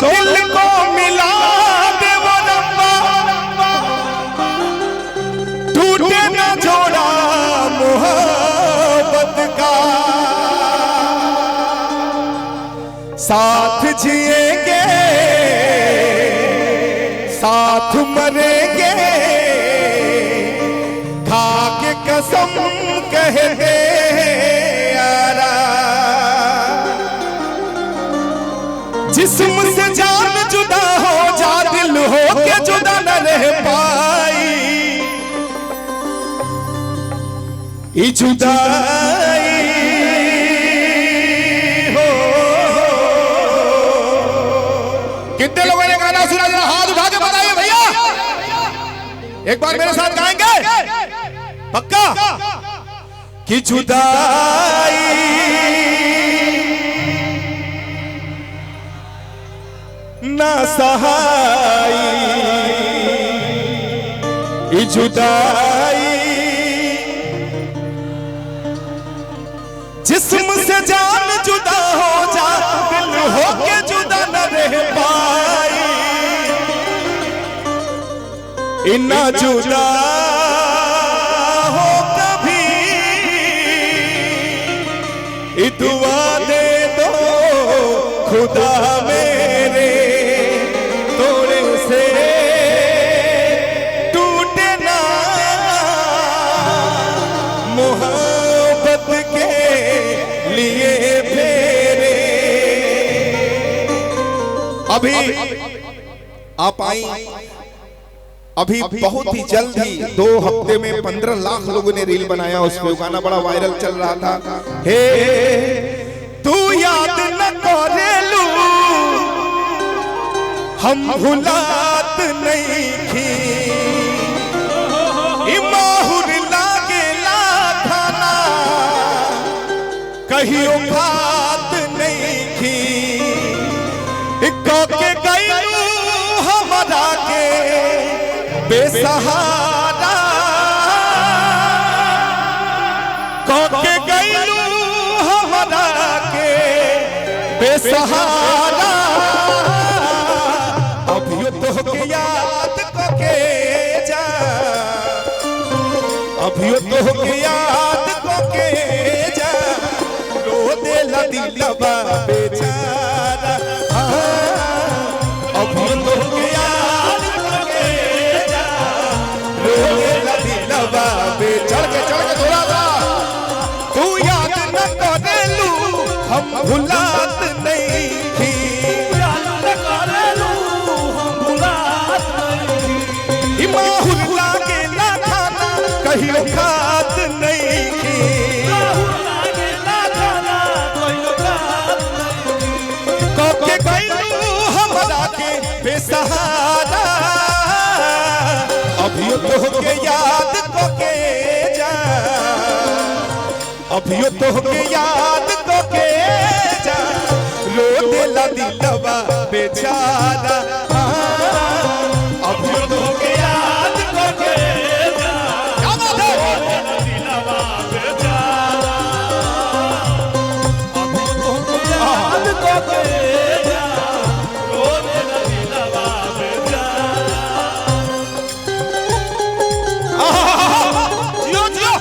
दिल को मिला दे वो रब्बा, टूटे न जोड़ा मोहब्बत का। साथ जिएंगे साथ मरेंगे, खा के कसम कहते यारा। जिस्म से जान जुदा हो जा, दिल हो के जुदा न रह पाई। ये जुदाई हो। कितने लोगों ने गाना सुना? जरा हाथ उठा के बताइए भैया। एक बार मेरे साथ गाएंगे पक्का? कि जुदाई ना सहाई, ये जुदाई जिस्म से जान जुदा हो जा, दिल हो के जुदा न रह पाई। इन्ना जुदा हो कभी, दुआ दे दो खुदा मेरे, तोड़े से टूटे ना मोहब्बत के लिए फेरे। अभी आप आई, अभी बहुत ही जल्द ही 2 हफ्ते में 15 लाख लोगों ने रील बनाया, उस पे गाना बड़ा वायरल चल रहा था। हे तू याद न करेलू हम भुलात नहीं थी, माहुर लागे ला खाना कहियो खात नहीं थी। के गईलू हमारा के बेसहारा, के गईलू हमारा के बेसहारा। अभियो तो के याद को के जा, अभियो तो के याद को के जा, रो दे ला दिलवा बेचारा। अभियो तो के याद को के जा, रो दे ला दिलवा बेचारा। चढ़ के थोड़ा सा, तू याद न करेलू हम भुलात नहीं थी, याद न करेलू हम भुलात नहीं थी। माहुर लागे ना खाना कहियो खात नहीं थी, माहुर लागे ना खाना कहियो खात नहीं थी। के गईलू हमरा के बेसहारा, अभियो तो के याद को के जा, अभियो तो के याद को के जा, रो दे ला दिलवा बेचारा। अभियो तो के याद को के जा, रो दे ला दिलवा बेचारा। अभियो तो के याद को के जा, रो दे ला दिलवा बेचारा। जियो जियो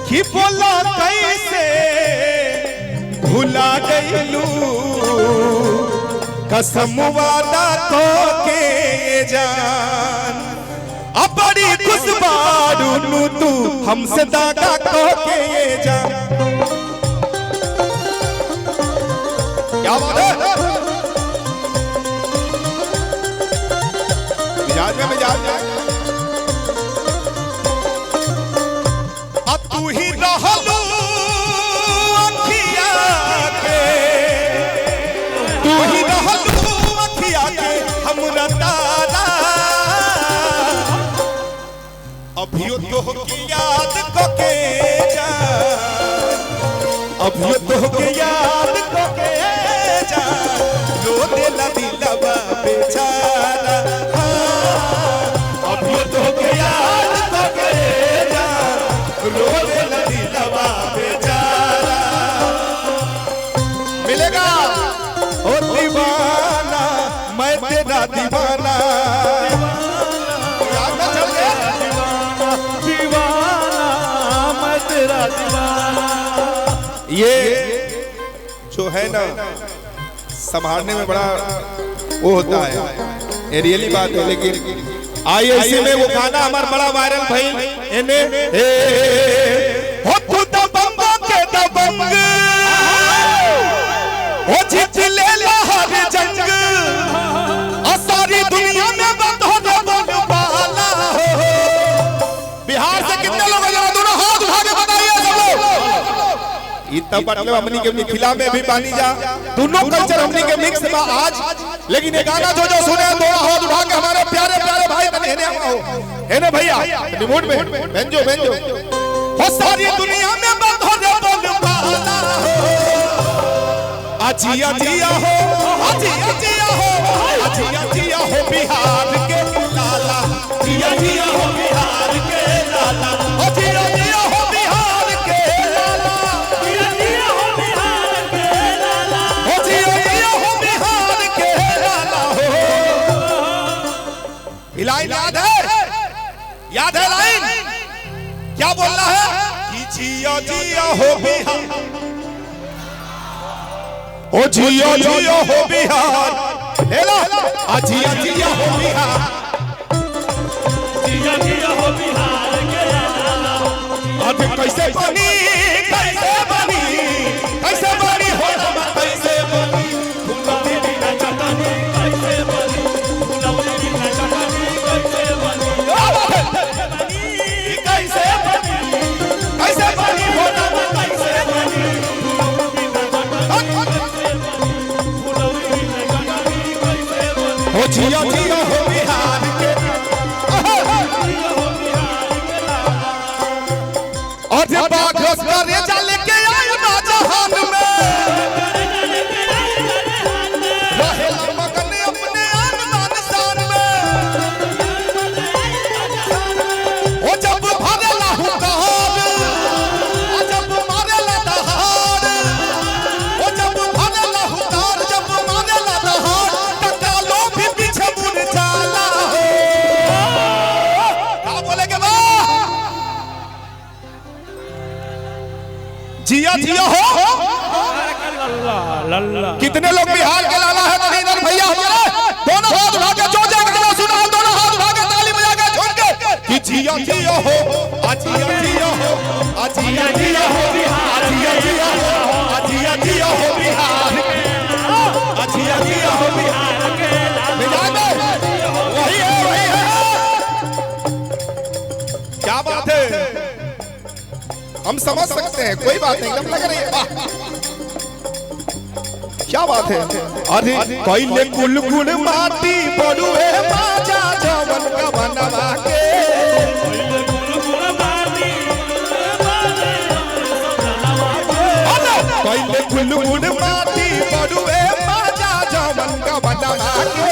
कि बोला कैसे भुला गईलू, कसम वादा को के जान। अब बड़ी खुशबारू तू हमसे दागा को के जान। क्या बात है? मिजाज में मिजाज तू ही रहलू अखिया के, तू ही अभियो तो की याद को के जा, अभियो तो की याद को के जा, रो देला दिलवा बेचारा। अभियो तो की याद को के जा, रो देला दिलवा बेचारा। मिलेगा ओ दीवाना मैं तेरा दीवाना, याद ना चल गया दीवाना मैं तेरा दीवाना। ये जो है ना संभालने में बड़ा वो होता है, ये रियली बात है। लेकिन आइए इसी में वो गाना हमारा बड़ा वायरल भाई इन्हें हो तू दबंग के दबंग हो जीत ले हर जंग, सारी दुनिया में बंद हो वाला हो। बिहार से कितने लोग हैं दोनों हाथ उठा के बताइए सब लोग। इतना मतलब हमनी के मिथिला में भी पानी जा, दोनों कल्चर हमनी के मिक्स में आज। लेकिन ये गाना जो जो सुने दोनों हाथ उठा के हमारे प्यारे प्यारे भाई बहने आओ है ना भैया रिमोट में बेंजो बेंजो हो सारी दुनिया में बंद हो वाला हो। अजिया जिया हो, अजिया जिया हो, अजिया जिया हो बिहार के लाला, जिया जिया हो बिहार के लाला, अजिया जिया हो बिहार के लाला, जिया जिया हो बिहार के लाला, अजिया जिया हो बिहार के लाला हो। लाइन याद है? याद है लाइन? क्या बोल रहा है? कि जिया जिया हो बिहार, ओ जिया जिया हो बिहार, हेला जिया जिया हो बिहार, जिया जिया हो बिहार के लाला। अब कैसे बनी कैसे बनी कैसे बनी हो कैसे बनी, फुलौरी बिना चटनी कैसे बनी, फुलौरी बिना चटनी कैसे बनी, कैसे बनी कैसे बनी हो कैसे बनी, हो जिया जिया हो बिहार के। और जब बाघ करे चल के आए ना जहान में, रहेला मगन अपने आन शान में। ओ जब भरेला हुकार, जब मारेला दहाड़, ओ जब भरेला हुकार, जब मारेला दहाड़, टकालो भी पीछे मुड़ जाला हो। क्या बोलेगे बा? जिया जिया हो। लल्ला लल्ला। कितने लोग बिहार के लाला है इधर भैया हमारे, दोनों हाथ उठा के जो जगह सुना, दोनों हाथ उठा के ताली बजा के छोड़ के कि जिया जिया हो, जिया जिया हो, जिया जिया हो बिहार, जिया जिया हो, जिया जिया हो बिहार, जिया जिया हो बिहार के लाला। वही है वही है। क्या बात है, हम समझ सकते हैं, कोई बात नहीं, एकदम लग रही है। वाह क्या बात है। अरे कैले कुल गुण माटी बड़ुए बाजा जवन का बनवा के, कैले कुल गुण माटी बड़ुए बाजा जवन का बनवा के।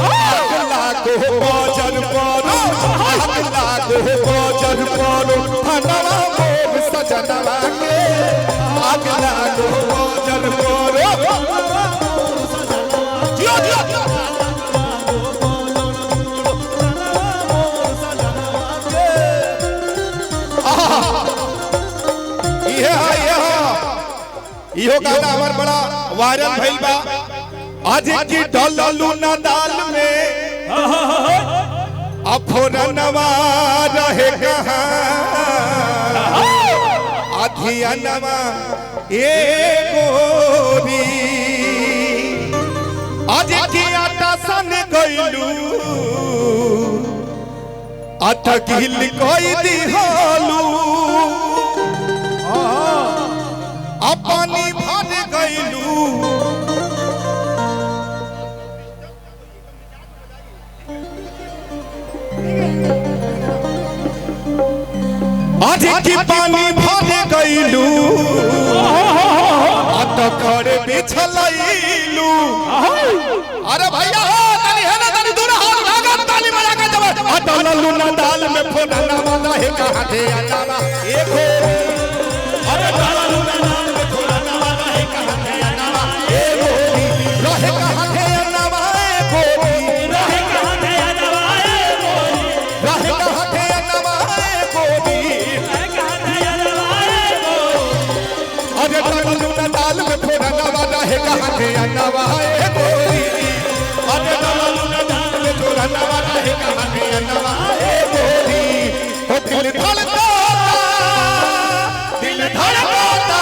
आग लागो बजर परो, आग लागो बजर परो, फनवा मोर सजनवा के। आग लागो बजर परो, जिया जिया इहो गाना हमार बड़ा वायरल भइल बा। आज की डललू ना दाल में अफोरनवा रहे कहाँ, अधियनवा ए गोरी। आज की आटा सन गइलू, आटा गिल कोई दिहालू, पानी भर गइलू। आज की पानी भरे गईलू अटकर बिछलैलू। अरे भैया ताली है ना, ताली दूर हाथ लगा, ताली बजा के जब अटललू ना दाल में फोड़ना वाला है कहां थे अनावा एक हो। अरे अटललू ना दाल में फोड़ना वाला है कहां थे अनावा एक हो। रहे कहां थे अनावा एक हो। रहे कहां थे अनावा एक हो। रहे कहां थे अनावा एक हो। रहे कहां थे अनावा एक हो। अरे अटललू ना दाल में फोड़ना वाला है कहां थे अनावा एक हो। अरे अटललू ना दाल में फोड़ना वाला है कहां थे अनावा एक हो। हो दिल धड़कता, दिल धड़कता।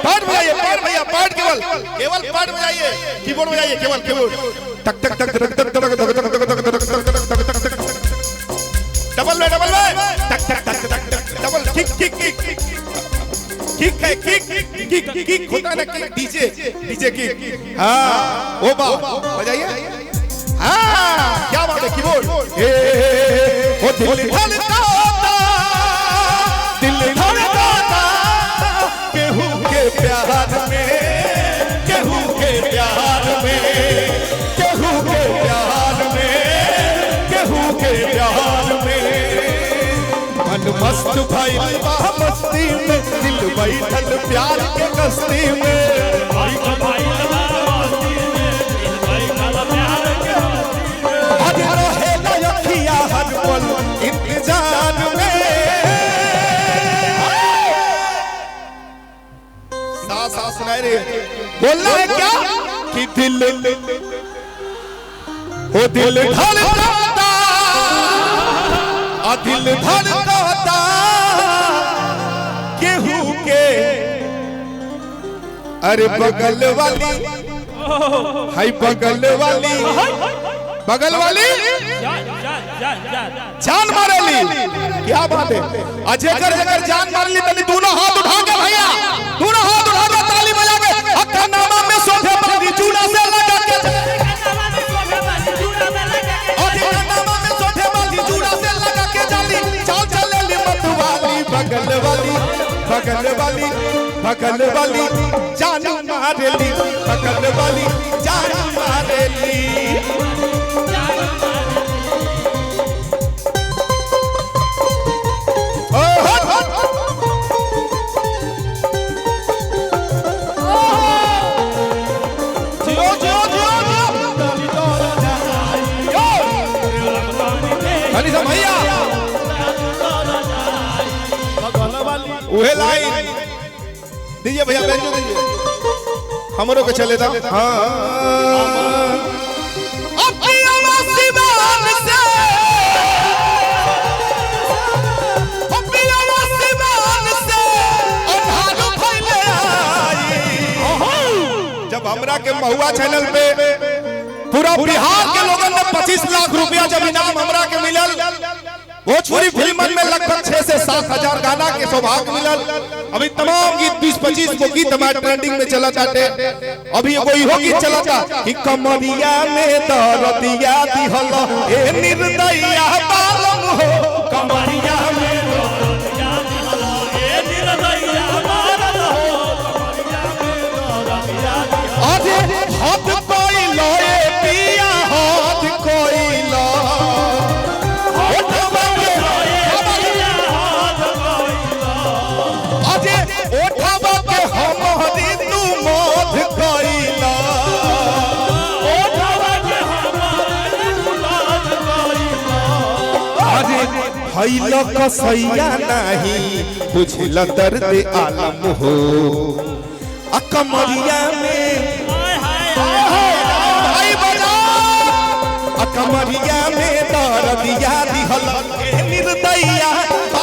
पार्ट बजाइए, पार्ट भैया, पार्ट केवल केवल पार्ट बजाइए, कीबोर्ड बजाइए केवल कीबोर्ड। टक टक टक टक टक टक टक टक। डबल में टक टक टक टक टक। Double kick kick kick kick है, किक किक किक होता है ना, किक डीजे डीजे किक। हाँ वो बा बजाइए। हाँ क्या बात है, कीबोर्ड। ओ दिल धड़कता, दिल धड़कता, केहू के प्यार में, केहू के प्यार में, केहू के प्यार में, केहू के प्यार में। मन मस्त भइल बा मस्ती में, दिल बैठल प्यार के कश्ती में। भाई का भाई का मस्ती में, दिल भाई का प्यार के आज रहे लखिया हर पल इंतजार में। साथ साथ सुनाई रही है, बोलना है क्या कि दिल ओ दिल धड़कता, दिल धड़कता, केहू के। अरे बगल वाली, हाय बगल वाली, बगल वाली जान मारेली। क्या बात है, अजगर जगर जान मार ली तनी दोनों हाथ उठा के भैया, दोनों हाथ उठा के ताली बजा के अक्का नामा में सोफे पर चूड़ा से लगा के, अक्का नामा में सोफे पर चूड़ा से लगा के जाली चाल चलेली मतवाली। बगल वाली, बगल वाली, बगल वाली जान मारेली, बगल वाली जान मारेली। भैया उहे लाइन दीजिए भैया, बेंचो दीजिए हमरों के चले था। हाँ जब हमरा के महुआ चैनल पे पूरा बिहार के लोगों ने 25 लाख रुपया जब इनाम हमरा के मिलल, भोजपुरी फिल्मन में लगभग 6 से 7 हजार गाना के सौभाग्य मिलल। अभी तमाम गीत 20-25 को गीत हमारे ट्रेंडिंग में चला जाते। अभी एगो इहो गीत चला था कि कमरिया में दरदिया दिहल ए निर्दयिया बालम हो। कमरिया में दरदिया दिहल ए निर्दयिया बालम हो। कमरिया में दरदिया दिहल आज हाथ कोई लोए पिया, हाथ कोई लो हैल कसैया नहीं बुझल दर्द आलम हो। अकमरिया में भाई बजा, अकमरिया में दर्दिया दिहल ए निर्दयिया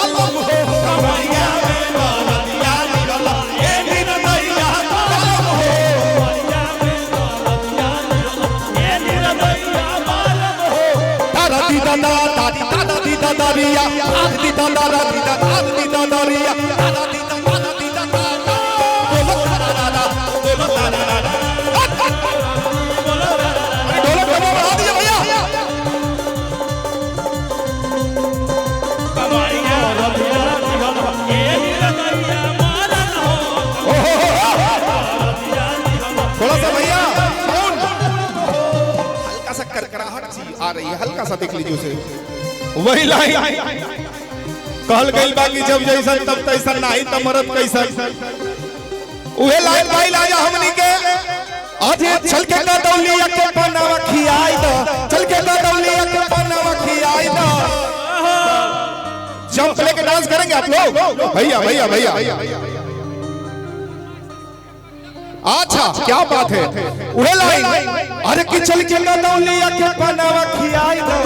आलम हो। कमरिया में दर्दिया दिहल ए निर्दयिया आलम हो। दादी दादा दादी दादा दी दादारिया, दादी दादा दादी दादा दी दादारिया, दादी दादा दादी दादा बोलो दादा बोलो दादा। ढोलक को बढ़ा दीजिए भैया। कमरिया आ रही है, हल्का सा देख लीजिए उसे। वही लाइन कहल गई बाकी जब जैसन तब तैसन नहीं तो मरद कैसन, उहे लाइन भाई लाजा हमनी के अजे चल के दौलिया के बनावा खियाई दो, चल के दौलिया के बनावा खियाई दो। जंप लेके डांस करेंगे आप लोग भैया भैया भैया। अच्छा क्या बात है, उहे लाइन अरे कि चल के दौलिया के बनावा खियाई दो,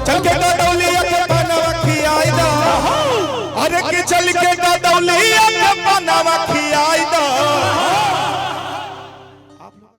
चल के दौलिया के बनावा खियाई दो, अरे कि चल के दौलिया के बनावा